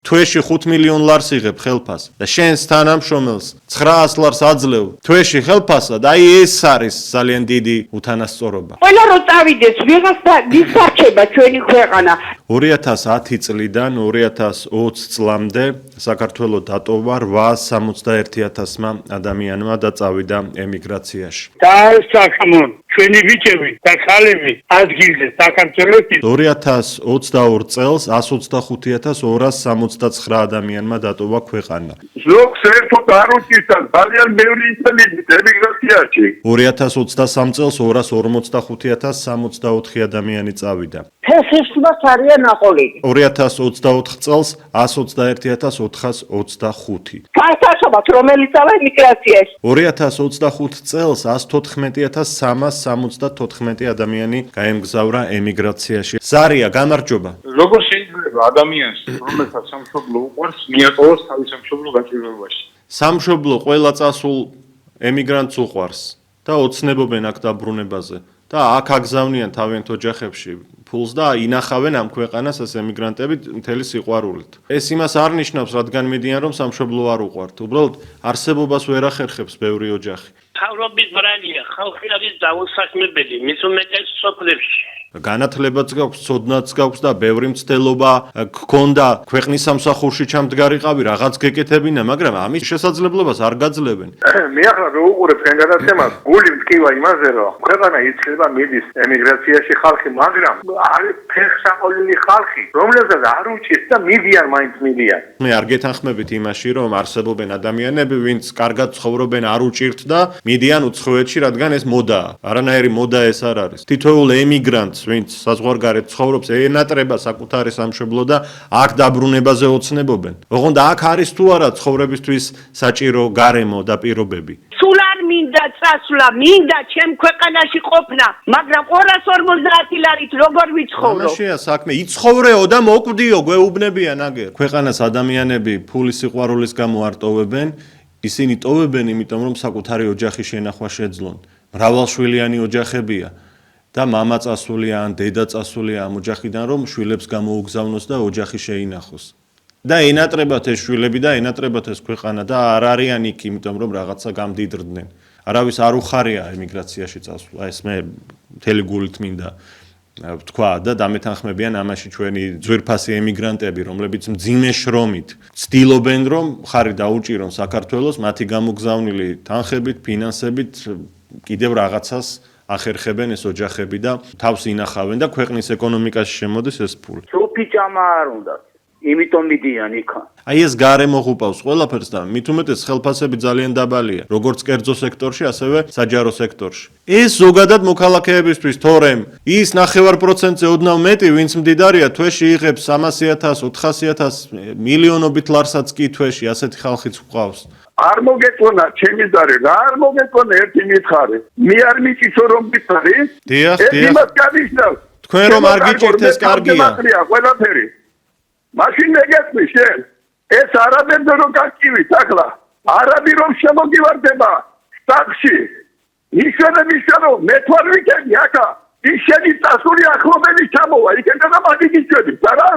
თვეში 5 მილიონ ლარს იღებ ხელფას და შენს თანამშრომელს 900 ლარს აძლევ თვეში ხელფასად, აი ეს არის ძალიან დიდი უთანასწორობა. ყველა რო წავიდეს ვიღაცა მისარჩება ჩვენი ქვეყანა. 2010 წლიდან 2020 წლამდე საქართველოს დატოვა 861,000-მა ადამიანმა და წავიდა ემიგრაციაში. დაასახმონ ჩვენი ბიჭები და ქალები ადგილზე საქართველოში 2022 წელს 125,269 ადამიანმა დატოვა ქვეყანა. ზოგს ერთოდ არ უჭირდა ძალიან ბევრი ინტელიგენტი ემიგრაციაში. 2023 წელს 245,064 ადამიანი წავიდა. ფეხიშმაც არიან აყოლილი. 2024 წელს 121,425. საერთაშორისო რომელიც ავა ემიგრაციაში. 2025 წელს 114,374 ადამიანი გაემგზავრა ემიგრაციაში. ზარია, გამარჯობა. როგორ შეიძლება ადამიანს, რომელსაც სამშობლო უყვარს, მიატოვოს თავის სამშობლო გაჭირვებაში? სამშობლო ყველა წასულ ემიგრანტს უყვარს და ოცნებობენ აქ დაბრუნებაზე და აქ აგზავნიან თავიანთ ოჯახებში ფულს და ინახავენ ამ ქვეყანას ეს ემიგრანტები მთელი სიყვარულით. ეს იმას არ ნიშნავს, რადგან მიდიან რომ სამშობლო არ უყვართ. უბრალოდ არსებობას ვერ ახერხებს ბევრი ოჯახი. თავრობის ბრალია, ხალხი არის დაუსახმებელი, მის უმეტეს სოფლებში. განათლებაც გაქვს, ცოდნაც გაქვს და ბევრი მცდელობა გქონდა ქვეყნის სამსახურში ჩამდგარიყავი, რაღაც გეკეთებინა, მაგრამ ამის შესაძლებლობას არ გაძლევენ. მე ახლა რო უყურებ გენერაციას, გული მткиვა იმაზე, რომ ქვეყანა იცლება მიდის ემიგრაციაში ხალხი, მაგრამ არის ფეხსაყოლილი ხალხი, რომელსაც არ უჭირს და მიდიან მაინც მიდიან. მე არ გეთანხმებით იმაში, რომ არსებობენ ადამიანები, ვინც კარგად ცხოვრობენ, არ უჭირთ და მიდიან უცხოეთში, რადგან ეს მოდაა. არანაირი მოდა ეს არ არის. თითოეულ ემიგრანტს ვინც საზღვარგარეთ ცხოვრობს, ენატრება საკუთარი სამშობლო და აქ დაბრუნებაზე ოცნებობენ. ოღონდ აქ არის თუ არა ცხოვრებისთვის საჭირო გარემო და პირობები. სულ არ მინდა წასვლა, მინდა ჩემ ქვეყანაში ყოფნა, მაგრამ 250 ლარით როგორ ვიცხოვრო? ამაშია საქმე, იცხოვრეო და მოკვდიო, გვეუბნებიან აგერ. ქვეყანას ადამიანები ფულის სიყვარულის გამო არ ტოვებენ, ისინი ტოვებენ, იმიტომ რომ საკუთარი ოჯახი შენახვა შეძლონ. მრავალშვილიანი ოჯახებია. და მამა წასულია ან დედა წასულია ამ ოჯახიდან რომ შვილებს გამოუგზავნოს და ოჯახი შეინახოს. და ენატრებათ ეს შვილები და ენატრებათ ეს ქვეყანა და არ არიან იქ, იმიტომ რომ რაღაცა გამდიდრდნენ. არავის არ უხარია ემიგრაციაში წასვლა. ეს მე მთელი გულით მინდა თქვა და დამეთანხმებიან ამაში ჩვენი ძვირფასი ემიგრანტები, რომლებიც მძიმე შრომით ცდილობენ რომ ხარი დაუჭირონ საქართველოს, მათი გამოგზავნილი თანხებით, ფინანსებით კიდევ რაღაცას ახერხებენ ეს ოჯახები და თავს ინახავენ და ქვეყნის ეკონომიკაში შემოდის ეს ფული. სოფი ჭამა არ უნდა. იმიტომ მიდიან იქა. აი ეს გარემო ღუპავს ყველაფერს და მით უმეტეს ხელფასები ძალიან დაბალია, როგორც კერძო სექტორში, ასევე საჯარო სექტორში. ეს ზოგადად მოქალაქეებისთვის თორემ ის 9%-ზე ოდნავ მეტი, ვინც მდიდარია, თვეში იღებს 300,000, 400,000 მილიონობით ლარსაც კი თვეში, ასეთი ხალხიც გვყავს. არ მოგეწონა ჩემი ძარი, არ მოგეწონა ერთი მითხარი. მე არ მიწისო რომ მითხარი. დიახ, ეს დიახ. იმას განიშნავს. თქვენ რომ არ გიჭირთ ეს კარგია. ყველაფერი. მაშინ მეგეწმი შენ. ეს არაბებზე რომ გაკივით ახლა. არაბი რომ შემოგივარდება სტახში. ნიშნები რომ მე თვარ ვიკენდი ახლა. ის შენი წასული ახლობელი ჩამოვა. იქნება მაგის ჩვენი, არა?